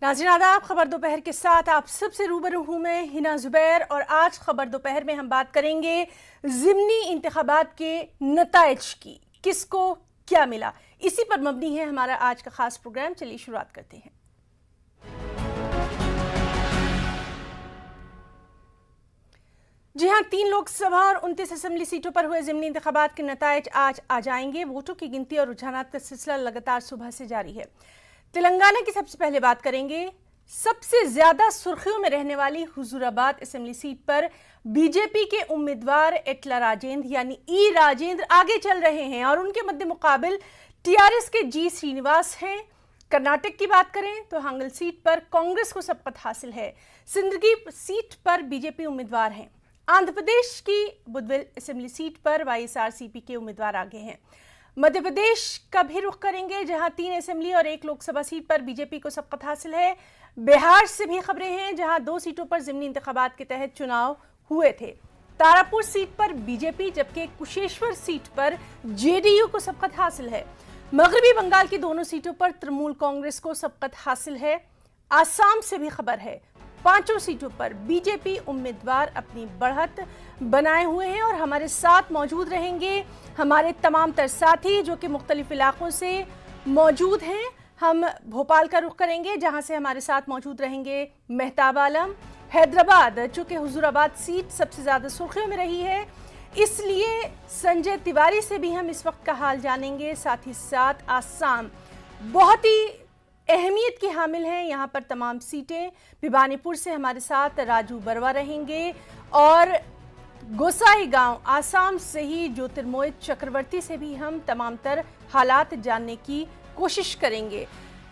नाज़रीन आदाब, खबर दोपहर के साथ आप सबसे रूबरू हूँ मैं हिना जुबैर। और आज खबर दोपहर में हम बात करेंगे ज़िमनी इंतखाबात के नताइज की, किसको क्या मिला, इसी पर मबनी है हमारा आज का खास प्रोग्राम। चलिए शुरुआत करते हैं। जी हाँ, 3 लोकसभा और 29 असेंबली सीटों पर हुए ज़िमनी इंतखाबात के नताइज आज आ जाएंगे। वोटों की गिनती और रुझानात का सिलसिला लगातार सुबह से जारी है। तेलंगाना की सबसे पहले बात करेंगे। सबसे ज्यादा सुर्खियों में रहने वाली हुजूराबाद असेंबली सीट पर बीजेपी के उम्मीदवार एटला राजेंद्र यानी ई राजेंद्र आगे चल रहे हैं और उनके मध्य मुकाबिल टीआरएस के जी श्रीनिवास हैं। कर्नाटक की बात करें तो हांगल सीट पर कांग्रेस को सबकत हासिल है। सिंदगी सीट पर बीजेपी उम्मीदवार हैं। आंध्र प्रदेश की बुधविल असेंबली सीट पर वाईएसआरसीपी के उम्मीदवार आगे हैं। मध्य प्रदेश का भी रुख करेंगे, जहां 3 असेंबली और 1 लोकसभा सीट पर बीजेपी को सबकत हासिल है। बिहार से भी खबरें हैं, जहां 2 सीटों पर ज़िमनी इंतखाबात के तहत चुनाव हुए थे। तारापुर सीट पर बीजेपी, जबकि कुशेश्वर सीट पर जेडीयू को सबकत हासिल है। मगरबी बंगाल की दोनों सीटों पर तृणमूल कांग्रेस को सबकत हासिल है। आसाम से भी खबर है, 5 सीटों पर बीजेपी उम्मीदवार अपनी बढ़त बनाए हुए हैं। और हमारे साथ मौजूद रहेंगे हमारे तमाम तर साथी जो कि मुख्तलिफ इलाकों से मौजूद हैं। हम भोपाल का रुख करेंगे, जहां से हमारे साथ मौजूद रहेंगे मेहताब आलम। हैदराबाद, चूंकि हुजूराबाद सीट सबसे ज्यादा सुर्खियों में रही है, इसलिए संजय तिवारी से भी हम इस वक्त का हाल जानेंगे। साथ ही साथ आसाम बहुत ही अहमियत की हामिल हैं, यहाँ पर तमाम सीटें। भिवानीपुर से हमारे साथ राजू बरवा रहेंगे और गोसाई गांव आसाम से ही ज्योतिर्मोय चक्रवर्ती से भी हम तमाम तर हालात जानने की कोशिश करेंगे।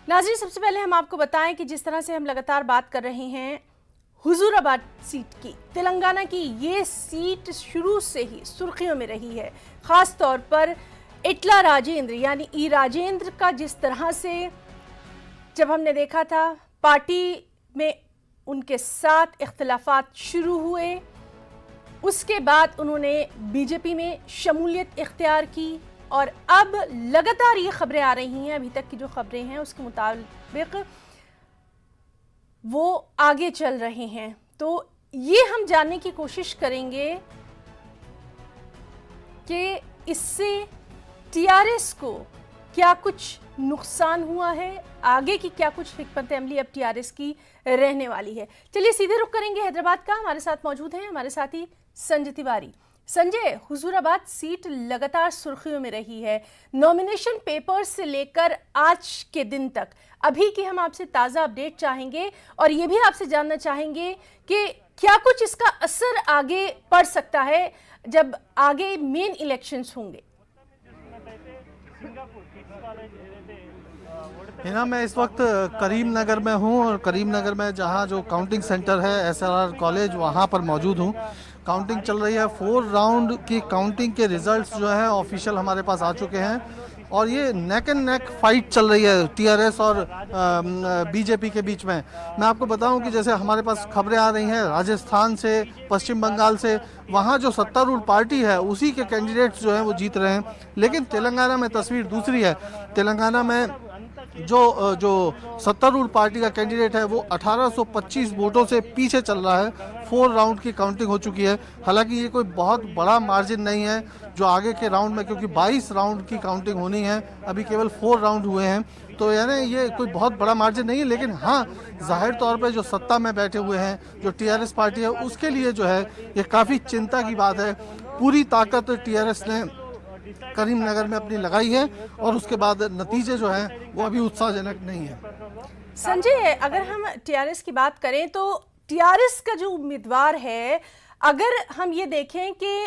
नाज़रीन, सबसे पहले हम आपको बताएं कि जिस तरह से हम लगातार बात कर रहे हैं हुजूराबाद सीट की, तेलंगाना की ये सीट शुरू से ही सुर्खियों में रही है। ख़ास तौर पर एटला राजेंद्र यानी ई राजेंद्र का जिस तरह से जब हमने देखा था पार्टी में उनके साथ इख्तिलाफात शुरू हुए, उसके बाद उन्होंने बीजेपी में शमूलियत इख्तियार की और अब लगातार ये खबरें आ रही हैं, अभी तक की जो खबरें हैं उसके मुताबिक वो आगे चल रहे हैं। तो ये हम जानने की कोशिश करेंगे कि इससे टीआरएस को क्या कुछ नुकसान हुआ है, आगे की क्या कुछ हिकमत अमली अब टीआरएस की रहने वाली है। चलिए सीधे रुख करेंगे हैदराबाद का। हमारे साथ मौजूद हैं हमारे साथी संजय तिवारी। संजय, हुजूराबाद सीट लगातार सुर्खियों में रही है, नॉमिनेशन पेपर्स से लेकर आज के दिन तक। अभी की हम आपसे ताज़ा अपडेट चाहेंगे और ये भी आपसे जानना चाहेंगे कि क्या कुछ इसका असर आगे पड़ सकता है जब आगे मेन इलेक्शंस होंगे। हिना, मैं इस वक्त करीमनगर में हूँ और करीमनगर में जहाँ जो काउंटिंग सेंटर है एसआरआर कॉलेज, वहाँ पर मौजूद हूँ। काउंटिंग चल रही है। 4 राउंड की काउंटिंग के रिजल्ट्स जो है ऑफिशियल हमारे पास आ चुके हैं और ये नेक एंड नेक फाइट चल रही है टीआरएस और बीजेपी के बीच में। मैं आपको बताऊं कि जैसे हमारे पास खबरें आ रही हैं राजस्थान से, पश्चिम बंगाल से, वहाँ जो सत्तारूढ़ पार्टी है उसी के कैंडिडेट्स जो हैं वो जीत रहे हैं। लेकिन तेलंगाना में तस्वीर दूसरी है। तेलंगाना में जो सत्तारूढ़ पार्टी का कैंडिडेट है वो 1825 वोटों से पीछे चल रहा है। 4 राउंड की काउंटिंग हो चुकी है। हालांकि ये कोई बहुत बड़ा मार्जिन नहीं है जो आगे के राउंड में, क्योंकि 22 राउंड की काउंटिंग होनी है, अभी केवल 4 राउंड हुए हैं, तो यानी ये कोई बहुत बड़ा मार्जिन नहीं है। लेकिन हाँ, जाहिर तौर पे जो सत्ता में बैठे हुए हैं जो टीआरएस पार्टी है उसके लिए जो है ये काफ़ी चिंता की बात है। पूरी ताकत टीआरएस ने करीमनगर में अपनी लगाई है और उसके बाद नतीजे जो हैं वो अभी उत्साहजनक नहीं है। संजय, अगर हम टीआरएस की बात करें तो टीआरएस का जो उम्मीदवार है, अगर हम ये देखें कि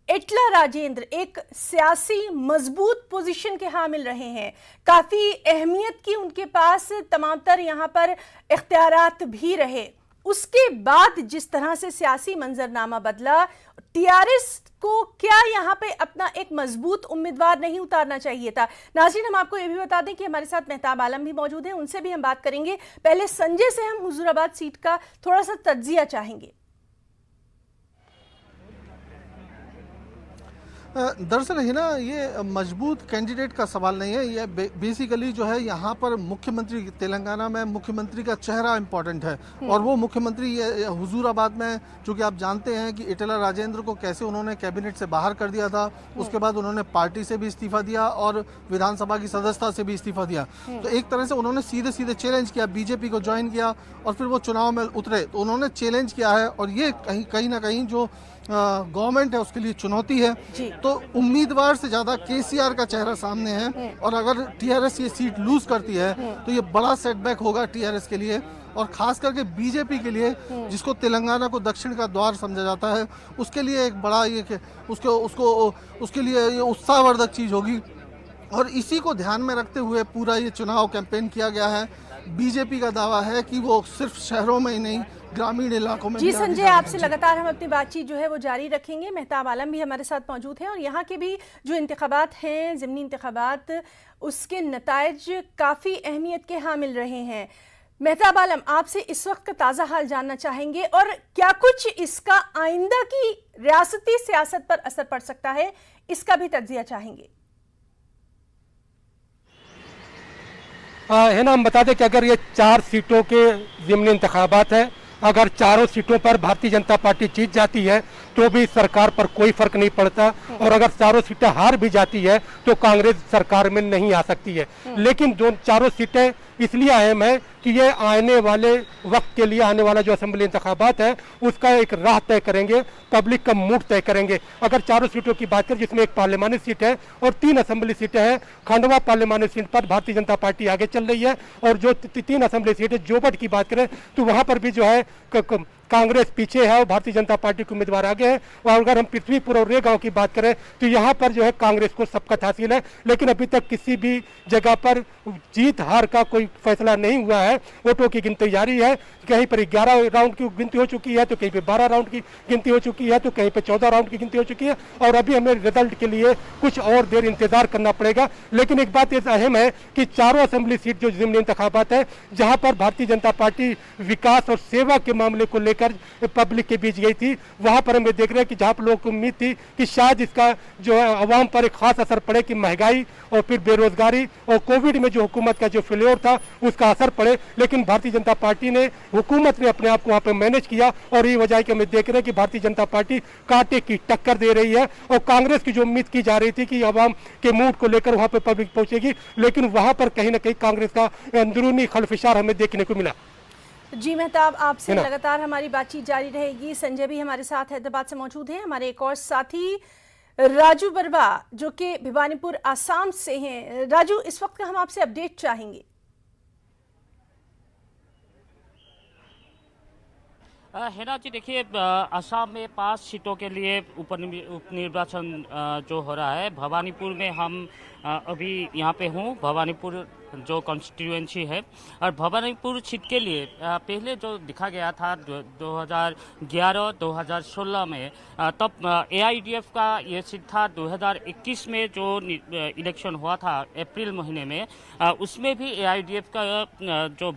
एटला राजेंद्र एक सियासी मजबूत पोजीशन के हामिल रहे हैं, काफ़ी अहमियत की उनके पास तमाम तर यहाँ पर इख्तियारात भी रहे, उसके बाद जिस तरह से सियासी मंजरनामा बदला, टीआरएस को क्या यहाँ पे अपना एक मजबूत उम्मीदवार नहीं उतारना चाहिए था। नाज़रीन, हम आपको ये भी बता दें कि हमारे साथ मेहताब आलम भी मौजूद हैं, उनसे भी हम बात करेंगे। पहले संजय से हम हुजूराबाद सीट का थोड़ा सा तज्जिया चाहेंगे। दरअसल है ना, ये मजबूत कैंडिडेट का सवाल नहीं है। ये बेसिकली जो है यहाँ पर मुख्यमंत्री, तेलंगाना में मुख्यमंत्री का चेहरा इम्पोर्टेंट है। और वो मुख्यमंत्री ये हुजूराबाद में, चूंकि आप जानते हैं कि इटेला राजेंद्र को कैसे उन्होंने कैबिनेट से बाहर कर दिया था, उसके बाद उन्होंने पार्टी से भी इस्तीफा दिया और विधानसभा की सदस्यता से भी इस्तीफा दिया। तो एक तरह से उन्होंने सीधे सीधे चैलेंज किया, बीजेपी को ज्वाइन किया और फिर वो चुनाव में उतरे। तो उन्होंने चैलेंज किया है और ये कहीं ना कहीं जो गवर्नमेंट है उसके लिए चुनौती है। तो उम्मीदवार से ज्यादा केसीआर का चेहरा सामने है और अगर टीआरएस ये सीट लूज करती है तो ये बड़ा सेटबैक होगा टीआरएस के लिए और खास करके बीजेपी के लिए, जिसको तेलंगाना को दक्षिण का द्वार समझा जाता है, उसके लिए एक बड़ा ये उसके लिए ये उत्साहवर्धक चीज होगी। और इसी को ध्यान में रखते हुए पूरा ये चुनाव कैंपेन किया गया है। बीजेपी का दावा है कि वो सिर्फ शहरों में ही नहीं, ग्रामीण इलाकों में जी भी संजय, आपसे लगातार हम अपनी बातचीत जो है वो जारी रखेंगे। मेहताब आलम भी हमारे साथ मौजूद हैं और यहाँ के भी जो इंतखाबात हैं, ज़िमनी इंतखाबात, उसके नताइज काफ़ी अहमियत के हामिल रहे हैं। मेहताब आलम, आपसे इस वक्त का ताज़ा हाल जानना चाहेंगे और क्या कुछ इसका आइंदा की रियासती सियासत पर असर पड़ सकता है, इसका भी तज्जिया चाहेंगे। है ना, हम बता दें कि अगर ये 4 सीटों के ज़िमनी इंतखाबात है, अगर चारों सीटों पर भारतीय जनता पार्टी जीत जाती है तो भी सरकार पर कोई फर्क नहीं पड़ता और अगर चारों सीटें हार भी जाती है तो कांग्रेस सरकार में नहीं आ सकती है। लेकिन जो चारों सीटें इसलिए अहम है कि ये आने वाले वक्त के लिए, आने वाला जो असेंबली इंतखाबात है उसका एक राह तय करेंगे, पब्लिक का मूड तय करेंगे। अगर चारों सीटों की बात करें, जिसमें एक पार्लियामानी सीट है और 3 असेंबली सीटें हैं, खंडवा पार्लियामानी सीट पर भारतीय जनता पार्टी आगे चल रही है और जो 3 असेंबली सीट है, जोबट की बात करें तो वहां पर भी जो है कांग्रेस पीछे है और भारतीय जनता पार्टी के उम्मीदवार आगे है। और अगर हम पृथ्वीपुर और रेगांव की बात करें तो यहाँ पर जो है कांग्रेस को सबकत हासिल है, लेकिन अभी तक किसी भी जगह पर जीत हार का कोई फैसला नहीं हुआ है। वोटों की गिनती जारी है, कहीं पर 11 राउंड की गिनती हो चुकी है तो कहीं पे 12 राउंड की गिनती हो चुकी है तो कहीं पे 14 राउंड की गिनती हो चुकी है और अभी हमें रिजल्ट के लिए कुछ और देर इंतजार करना पड़ेगा। लेकिन एक बात इस अहम है कि चारों असेंबली सीट जो ज़िमनी इंतखाबात है, जहां पर भारतीय जनता पार्टी विकास और सेवा के मामले को लेकर पब्लिक के बीच गई थी, वहां पर हम देख रहे हैं कि जहां पर लोगों को उम्मीद थी कि शायद इसका जो है अवाम पर एक खास असर पड़े, कि महंगाई और फिर बेरोजगारी और कोविड में जो हुकूमत का जो फेल्योर था उसका असर पड़े, लेकिन भारतीय जनता पार्टी ने, हुकूमत ने अपने आप को वहां पर मैनेज किया और ये वजह है कि हम देख रहे हैं कि भारतीय जनता पार्टी कांटे की टक्कर दे रही है। और कांग्रेस की जो उम्मीद की जा रही थी कि अवाम के मूड को लेकर वहां पर पब्लिक पहुंचेगी, लेकिन वहां पर कहीं ना कहीं कांग्रेस का अंदरूनी खलफिशार हमें देखने को मिला। जी मेहताब, आपसे लगातार हमारी बातचीत जारी रहेगी। संजय भी हमारे साथ हैदराबाद से मौजूद हैं। हमारे एक और साथी राजू बरवा जो कि भिवानीपुर आसाम से हैं। राजू, इस वक्त का हम आपसे अपडेट चाहेंगे। हेना जी, देखिए असम में 5 सीटों के लिए उपनिर्वाचन जो हो रहा है। भवानीपुर में हम अभी यहाँ पे हूँ, भवानीपुर जो कॉन्स्टिट्यूएंसी है, और भवानीपुर सीट के लिए पहले जो दिखा गया था 2011-2016 में, तब AIDF का ये सीट था। 2021 में जो इलेक्शन हुआ था अप्रैल महीने में, उसमें भी AIDF का जो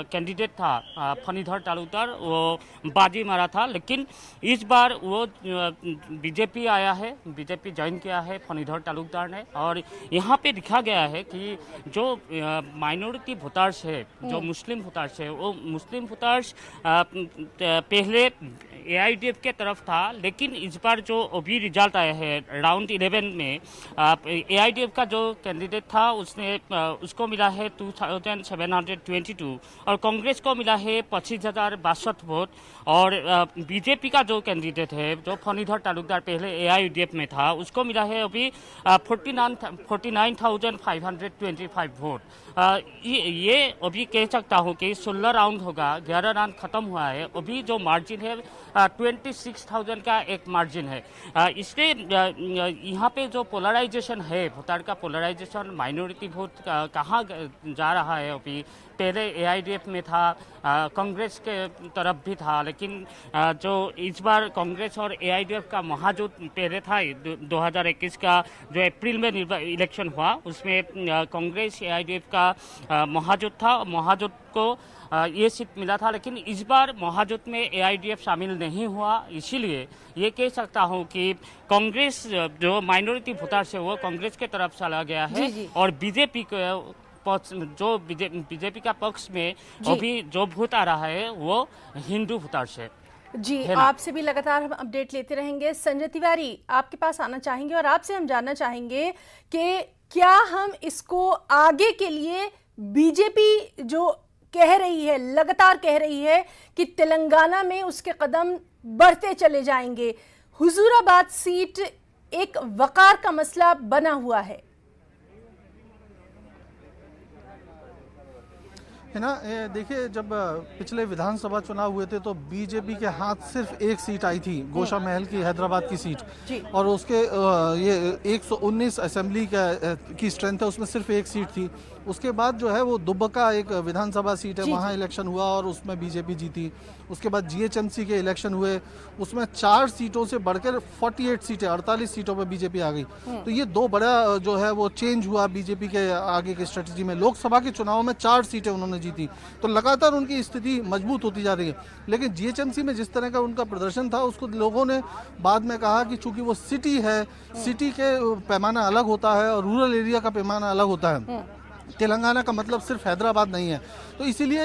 कैंडिडेट था फणीधर तालुकदार, वो बाजी मारा था। लेकिन इस बार वो बीजेपी आया है, बीजेपी ज्वाइन किया है फणीधर तालुकदार ने। और यहाँ पे दिखा गया है कि जो माइनॉरिटी वोटर्स है, जो मुस्लिम वोटर्स है, वो मुस्लिम वोटर्स पहले AIDF के तरफ था, लेकिन इस बार जो अभी रिजल्ट आया है राउंड 11 में, AIDF का जो कैंडिडेट था उसको मिला है 2722 और कांग्रेस को मिला है 25,062 वोट। और बीजेपी का जो कैंडिडेट है, जो फणीधर तालुकदार पहले AIDF में था, उसको मिला है अभी 49,525 वोट। ये अभी कह सकता हूँ कि 16 राउंड होगा, 11 राउंड खत्म हुआ है। अभी जो मार्जिन है 26,000 का एक मार्जिन है। इसलिए यहाँ पे जो पोलराइजेशन है, वोटर का पोलराइजेशन, माइनॉरिटी वोट कहाँ जा रहा है अभी पहले एआईडीएफ में था, कांग्रेस के तरफ भी था, लेकिन जो इस बार कांग्रेस और एआईडीएफ का महाजोत पहले था 2021 का जो अप्रैल में इलेक्शन हुआ, उसमें कांग्रेस एआईडीएफ का महाजोत था। महाजोत को ये सीट मिला था, लेकिन इस बार महाजोत में एआईडीएफ शामिल नहीं हुआ। इसीलिए ये कह सकता हूँ कि कांग्रेस जो माइनॉरिटी वोटर्स है वो कांग्रेस के तरफ चला गया है, जी। और बीजेपी जो बीजेपी का पक्ष में अभी जो वोट आ रहा है वो हिंदू वोटर्स है। जी, आपसे भी लगातार हम अपडेट लेते रहेंगे। संजय तिवारी, आपके पास आना चाहेंगे और आपसे हम जानना चाहेंगे कि क्या हम इसको आगे के लिए, बीजेपी जो कह रही है, लगातार कह रही है कि तेलंगाना में उसके कदम बढ़ते चले जाएंगे, हुजूराबाद सीट एक वकार का मसला बना हुआ है ना। देखिए, जब पिछले विधानसभा चुनाव हुए थे तो बीजेपी के हाथ सिर्फ एक सीट आई थी, गोशा महल की हैदराबाद की सीट, और उसके ये 119 असेंबली की स्ट्रेंथ है, उसमें सिर्फ एक सीट थी। उसके बाद जो है वो दुब्बका एक विधानसभा सीट है, वहाँ इलेक्शन हुआ और उसमें बीजेपी जीती। उसके बाद जीएचएमसी के इलेक्शन हुए, उसमें 4 सीटों से बढ़कर 48 सीटें, 48 सीटों पर बीजेपी आ गई। तो ये 2 बड़ा जो है वो चेंज हुआ बीजेपी के आगे की स्ट्रेटजी में। लोकसभा के चुनाव में 4 सीटें उन्होंने जीती, तो लगातार उनकी स्थिति मजबूत होती जा रही है। लेकिन जीएचएमसी में जिस तरह का उनका प्रदर्शन था, उसको लोगों ने बाद में कहा कि चूंकि वो सिटी है, सिटी के पैमाना अलग होता है और रूरल एरिया का पैमाना अलग होता है। तेलंगाना का मतलब सिर्फ हैदराबाद नहीं है, तो इसीलिए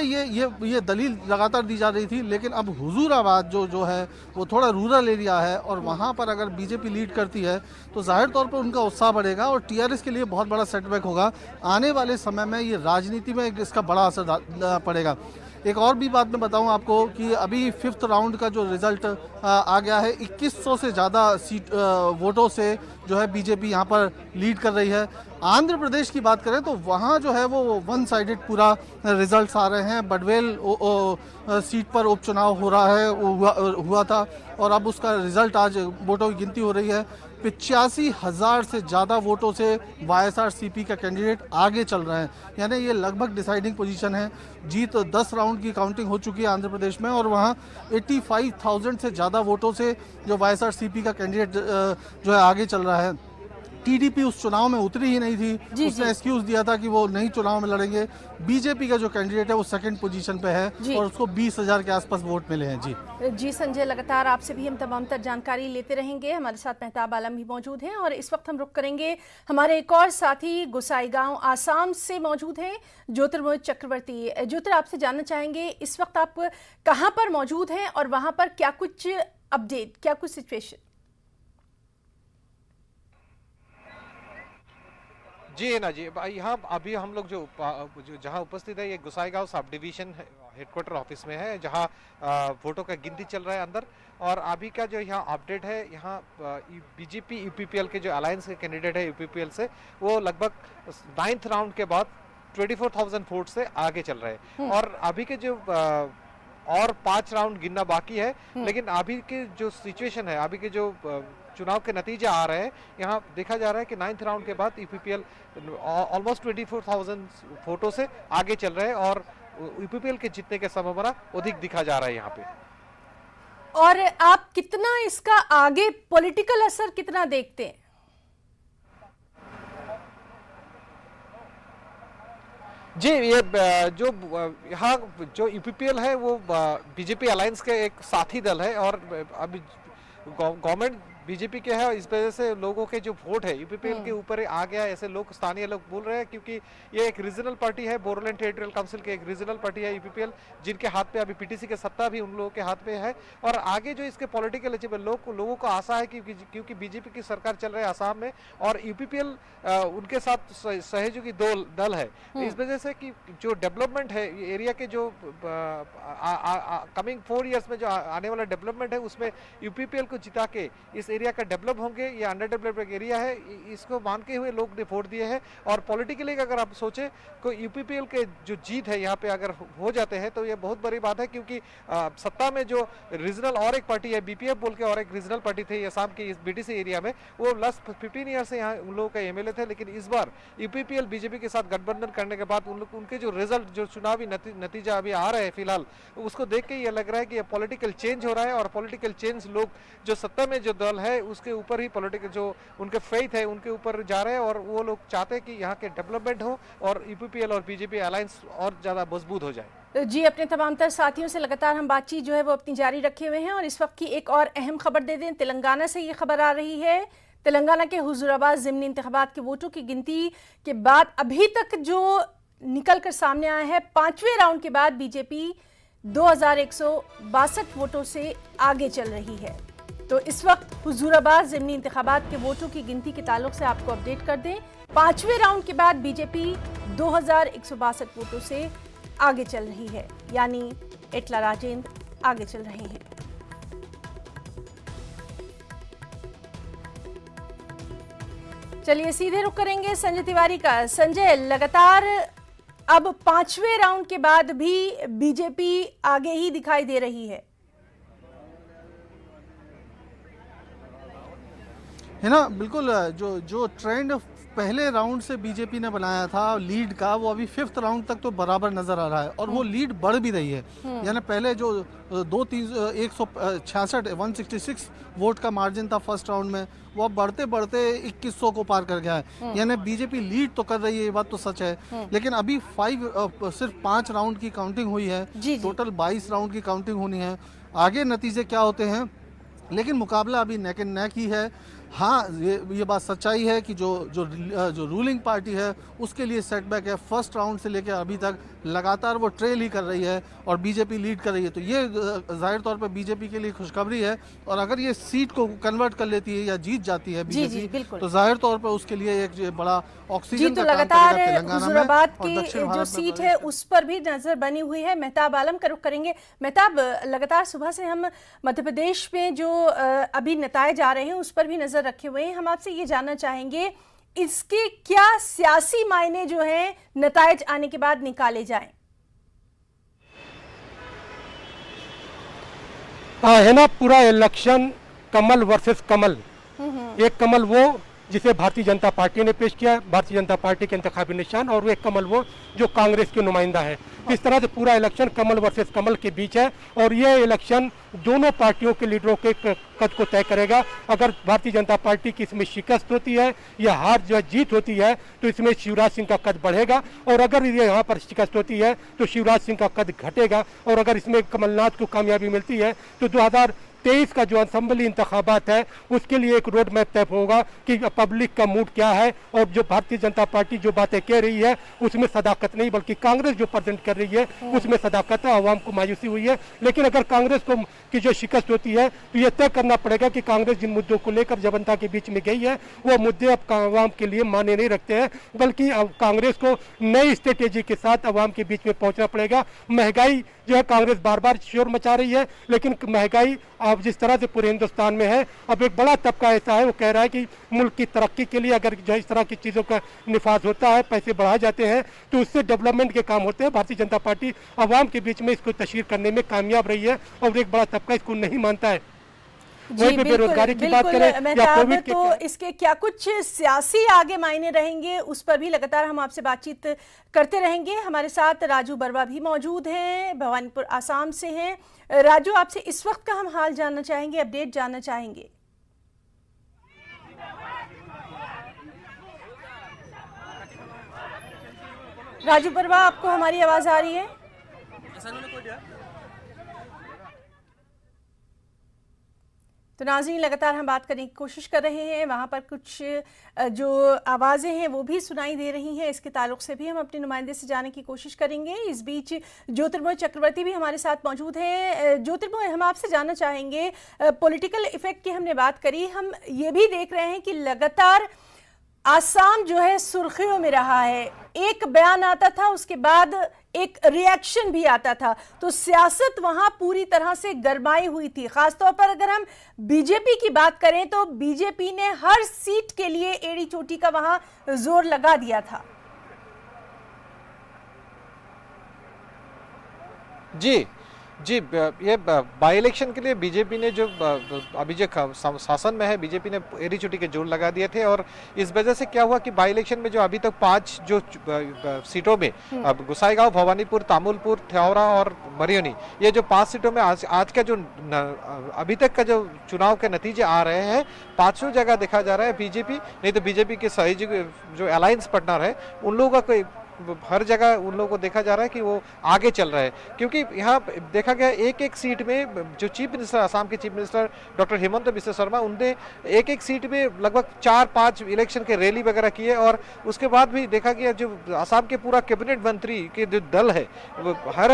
ये दलील लगातार दी जा रही थी। लेकिन अब हुजूराबाद जो है वो थोड़ा रूरल एरिया है, और वहाँ पर अगर बीजेपी लीड करती है तो जाहिर तौर पर उनका उत्साह बढ़ेगा और टीआरएस के लिए बहुत बड़ा सेटबैक होगा। आने वाले समय में ये राजनीति में इसका बड़ा असर पड़ेगा। एक और भी बात मैं बताऊं आपको कि अभी 5th राउंड का जो रिजल्ट आ गया है, 2100 से ज़्यादा सीट वोटों से जो है बीजेपी यहाँ पर लीड कर रही है। आंध्र प्रदेश की बात करें तो वहाँ जो है वो 1 साइडेड पूरा रिजल्ट्स आ रहे हैं। बडवेल सीट पर उपचुनाव हो रहा है, हुआ था, और अब उसका रिजल्ट आज वोटों की गिनती हो रही है। 85,000 से ज़्यादा वोटों से वाईएसआरसीपी का कैंडिडेट आगे चल रहे हैं, यानी ये लगभग डिसाइडिंग पोजीशन है। जीत 10 राउंड की काउंटिंग हो चुकी है आंध्र प्रदेश में, और वहाँ 85,000 से ज़्यादा वोटों से जो वाईएसआरसीपी का कैंडिडेट जो है आगे चल रहा है। टीडीपी उस चुनाव में उतरी ही नहीं थी, उसने एक्सक्यूज दिया था कि वो नहीं चुनाव में लड़ेंगे। बीजेपी का जो कैंडिडेट है वो 2nd पोजीशन पे है और उसको 20,000 के आसपास वोट मिले हैं। जी संजय, लगातार आपसे भी हम तमाम तर जानकारी लेते रहेंगे। हमारे साथ मेहताब आलम भी मौजूद हैं और इस वक्त हम रुक करेंगे, हमारे एक और साथी गोसाईगांव आसाम से मौजूद हैं, ज्योतिर्मय चक्रवर्ती। ज्योतिर, आपसे जानना चाहेंगे इस वक्त आप कहाँ पर मौजूद हैं और वहाँ पर क्या कुछ अपडेट, क्या कुछ सिचुएशन? जी ना जी, यहाँ अभी हम लोग जो जहाँ उपस्थित है ये Gossaigaon sub division headquarter office में है, जहाँ वोटों का गिनती चल रहा है अंदर। और अभी का जो यहाँ अपडेट है, यहाँ बीजेपी यूपीपीएल के जो अलायंस के कैंडिडेट है यूपीपीएल से, वो लगभग 9th राउंड के बाद 24,000 वोट से आगे चल रहे हैं। और अभी के जो और 5 राउंड गिनना बाकी है, लेकिन अभी के जो सिचुएशन है, अभी के जो चुनाव के नतीजे आ रहे हैं, यहाँ देखा जा रहा है कि 9th राउंड के बाद यूपीपीएल ऑलमोस्ट 24,000 वोटों से आगे चल रहे हैं और यूपीपीएल के जीतने के संभावना अधिक दिखा जा रहा है यहाँ पे। और आप कितना इसका आगे पॉलिटिकल असर कितना देखते हैं? जी, ये जो यहाँ जो यूपीपीएल है वो बीजेपी अलायंस के एक साथी दल है, और अभी गवर्नमेंट बीजेपी के है, इस वजह से लोगों के जो वोट है यूपीपीएल के ऊपर आ गया, ऐसे लोग स्थानीय लोग बोल रहे हैं, क्योंकि ये एक रीजनल पार्टी है, बोडोलैंड टेरिटोरियल काउंसिल की एक रीजनल पार्टी है यूपीपीएल, जिनके हाथ पे अभी पीटीसी के सत्ता भी उन लोगों के हाथ में है। और आगे जो इसके पॉलिटिकल अचीवमेंट लोगों को आशा है कि क्योंकि बीजेपी की सरकार चल रही है आसाम में और यूपीपीएल उनके साथ सहयोगी दल है, इस वजह से कि जो डेवलपमेंट है एरिया के, जो कमिंग 4 ईयर्स में जो आने वाला डेवलपमेंट है, उसमें यूपीपीएल को जिता के इस एरिया का डेवलप होंगे, या अंडर डेवलप्ड एरिया है, इसको मान के हुए लोग ने वोट दिए हैं। और पॉलिटिकली अगर आप सोचें तो यूपीपीएल के जो जीत है यहाँ पे अगर हो जाते हैं तो ये बहुत बड़ी बात है, क्योंकि सत्ता में जो रीजनल और एक पार्टी है बीपीएफ बोल के, और एक रीजनल पार्टी थी असम के इस बीटीसी एरिया में, वो लास्ट 15 ईयर से यहाँ उन लोगों का एमएलए थे। लेकिन इस बार यूपीपीएल बीजेपी के साथ गठबंधन करने के बाद उनके जो रिजल्ट, जो चुनावी नतीजा अभी आ रहे हैं फिलहाल, उसको देख के ये लग रहा है कि ये पॉलिटिकल चेंज हो रहा है। और पॉलिटिकल चेंज लोग जो सत्ता में जो दल है उसके ऊपर ही पॉलिटिकल जो उनके फेथ है उनके ऊपर जा रहे हैं, और वो लोग चाहते हैं कि यहाँ के डेवलपमेंट हो और यूपीपीएल और बीजेपी अलायंस और ज्यादा मजबूत हो जाए। जी, अपने तमाम तर साथियों से लगातार हम बातचीत जो है वो अपनी जारी रखे हुए हैं और इस वक्त की एक और अहम खबर दे दें। तेलंगाना से ये खबर आ रही है, तेलंगाना के हुजूराबाद ज़िमनी इंतखाबात के वोटों की गिनती के बाद अभी तक जो निकल कर सामने आया है, 5वें राउंड के बाद बीजेपी 2162 वोटों से आगे चल रही है। तो इस वक्त हुजूराबाद ज़िमनी इंतखाबात के वोटों की गिनती के ताल्लुक से आपको अपडेट कर दें, 5वें राउंड के बाद बीजेपी 2162 वोटों से आगे चल रही है, यानी एटला राजेंद्र आगे चल रहे हैं। चलिए सीधे रुक करेंगे संजय तिवारी का। संजय, लगातार अब 5वें राउंड के बाद भी बीजेपी आगे ही दिखाई दे रही है ना। बिल्कुल, जो ट्रेंड पहले राउंड से बीजेपी ने बनाया था लीड का, वो अभी 5th राउंड तक तो बराबर नजर आ रहा है और वो लीड बढ़ भी रही है। यानी पहले जो 166 वोट का मार्जिन था फर्स्ट राउंड में, वो अब बढ़ते बढ़ते 2100 को पार कर गया है। यानी बीजेपी लीड तो कर रही है, ये बात तो सच है। लेकिन अभी सिर्फ 5 राउंड की काउंटिंग हुई है, टोटल 22 राउंड की काउंटिंग होनी है। आगे नतीजे क्या होते हैं, लेकिन मुकाबला अभी नेक एंड नेक ही है। हाँ, ये बात सच्चाई है कि जो रूलिंग पार्टी है उसके लिए सेटबैक है। फर्स्ट राउंड से लेकर अभी तक लगातार वो ट्रेल ही कर रही है और बीजेपी लीड कर रही है। तो ये जाहिर तौर पर बीजेपी के लिए खुशखबरी है। और अगर ये सीट को कन्वर्ट कर लेती है या जीत जाती है बीजेपी, तो जाहिर तौर पर उसके लिए एक बड़ा ऑक्सीजन तो का लगातार काम करेगा हुजूराबाद तेलंगाना में। की जो सीट है उस पर भी नजर बनी हुई है। मेहताब आलम का रुख करेंगे। मेहताब, लगातार सुबह से हम मध्य प्रदेश में जो अभी नतायज आ रहे हैं उस पर भी नजर रखे हुए हैं। हम आपसे ये जानना चाहेंगे, इसके क्या सियासी मायने जो हैं नतायज आने के बाद निकाले जाएं? है ना, पूरा इलेक्शन कमल वर्सेस कमल। एक कमल वो जिसे भारतीय जनता पार्टी ने पेश किया, भारतीय जनता पार्टी के इंतखाबी निशान, और एक कमल वो जो कांग्रेस के नुमाइंदा है। इस तरह से पूरा इलेक्शन कमल वर्सेस कमल के बीच है और ये इलेक्शन दोनों पार्टियों के लीडरों के कद को तय करेगा। अगर भारतीय जनता पार्टी की इसमें शिकस्त होती है या हार जो जीत होती है तो इसमें शिवराज सिंह का कद बढ़ेगा, और अगर ये यहाँ पर शिकस्त होती है तो शिवराज सिंह का कद घटेगा। और अगर इसमें कमलनाथ को कामयाबी मिलती है तो 2023 का जो असेंबली इंतखाबात है उसके लिए एक रोड मैप तय होगा कि पब्लिक का मूड क्या है, और जो भारतीय जनता पार्टी जो बातें कह रही है उसमें सदाकत नहीं बल्कि कांग्रेस जो प्रेजेंट कर रही है उसमें सदाकत है। आवाम को मायूसी हुई है, लेकिन अगर कांग्रेस को की जो शिकस्त होती है तो यह तय करना पड़ेगा कि कांग्रेस जिन मुद्दों को लेकर जनता के बीच में गई है वो मुद्दे अब आवाम के लिए माने नहीं रखते हैं, बल्कि अब कांग्रेस को नई स्ट्रेटेजी के साथ आवाम के बीच में पहुंचना पड़ेगा। महंगाई जो है, कांग्रेस बार बार शोर मचा रही है, लेकिन महंगाई अब जिस तरह से पूरे हिंदुस्तान में है, अब एक बड़ा तबका ऐसा है वो कह रहा है कि मुल्क की तरक्की के लिए अगर जो इस तरह की चीज़ों का निफाज होता है, पैसे बढ़ाए जाते हैं तो उससे डेवलपमेंट के काम होते हैं। भारतीय जनता पार्टी आवाम के बीच में इसको तशहीर करने में कामयाब रही है और एक बड़ा तबका इसको नहीं मानता है। जी, बेरोजगारी की बात करें या कोविड के, तो इसके क्या कुछ सियासी आगे मायने रहेंगे उस पर भी लगातार हम आपसे बातचीत करते रहेंगे। हमारे साथ राजू बरवा भी मौजूद हैं, भवानीपुर आसाम से हैं। राजू, आपसे इस वक्त का हम हाल जानना चाहेंगे, अपडेट जानना चाहेंगे। राजू बरवा, आपको हमारी आवाज आ रही है? तो नाज़रीन, लगातार हम बात करने की कोशिश कर रहे हैं। वहाँ पर कुछ जो आवाज़ें हैं वो भी सुनाई दे रही हैं, इसके ताल्लुक से भी हम अपने नुमाइंदे से जाने की कोशिश करेंगे। इस बीच ज्योतिर्मय चक्रवर्ती भी हमारे साथ मौजूद हैं। ज्योतिर्मय, हम आपसे जानना चाहेंगे, पॉलिटिकल इफेक्ट की हमने बात करी, हम ये भी देख रहे हैं कि लगातार आसाम जो है सुर्खियों में रहा है। एक बयान आता था, उसके बाद एक रिएक्शन भी आता था, तो सियासत वहां पूरी तरह से गरमाई हुई थी। खासतौर पर अगर हम बीजेपी की बात करें तो बीजेपी ने हर सीट के लिए एड़ी चोटी का वहां जोर लगा दिया था। जी जी, ये बाई इलेक्शन के लिए बीजेपी ने जो अभी जो शासन में है, बीजेपी ने एड़ी चोटी के जोर लगा दिए थे। और इस वजह से क्या हुआ कि बाई इलेक्शन में जो अभी तक 5 जो सीटों में गोसाईगांव, भवानीपुर, तामुलपुर, थ्यावरा और मरियनी, ये जो 5 सीटों में आज का जो अभी तक का जो चुनाव के नतीजे आ रहे हैं, 5 जगह देखा जा रहा है बीजेपी, नहीं तो बीजेपी के सहयोगी जो अलायंस पार्टनर है उन लोगों का कोई हर जगह उन लोगों को देखा जा रहा है कि वो आगे चल रहा है। क्योंकि यहाँ देखा गया एक सीट में जो चीफ मिनिस्टर, असम के chief minister doctor Hemant Biswa Sharma, उनने एक सीट में लगभग 4-5 इलेक्शन के रैली वगैरह किए। और उसके बाद भी देखा गया जो असम के पूरा कैबिनेट मंत्री के जो दल है, हर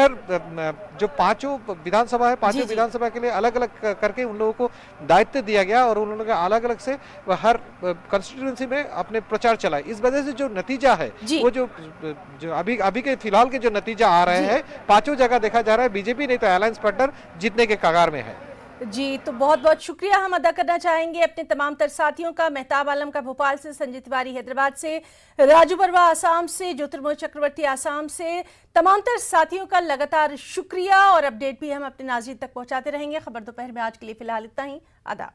जो 5 विधानसभा है, 5 विधानसभा के लिए अलग अलग करके उन लोगों को दायित्व दिया गया और उन लोगों ने अलग अलग से हर कंस्टिट्यूंसी में अपने प्रचार चलाए। इस वजह से जो नतीजा है वो जो अभी के फिलहाल के जो नतीजा आ रहे हैं, 5 जगह देखा जा रहा है बीजेपी नहीं तो अलायंस पार्टनर जीतने के कगार में है। जी, तो बहुत बहुत शुक्रिया हम अदा करना चाहेंगे अपने तमाम तर साथियों का। मेहताब आलम का भोपाल से, संजय तिवारी हैदराबाद से, राजू बरवा आसाम से, ज्योतिर्मय चक्रवर्ती आसाम से, तमाम तर साथियों का लगातार शुक्रिया। और अपडेट भी हम अपने नाज़रीन तक पहुंचाते रहेंगे। खबर दोपहर में आज के लिए फिलहाल इतना ही। आदाब।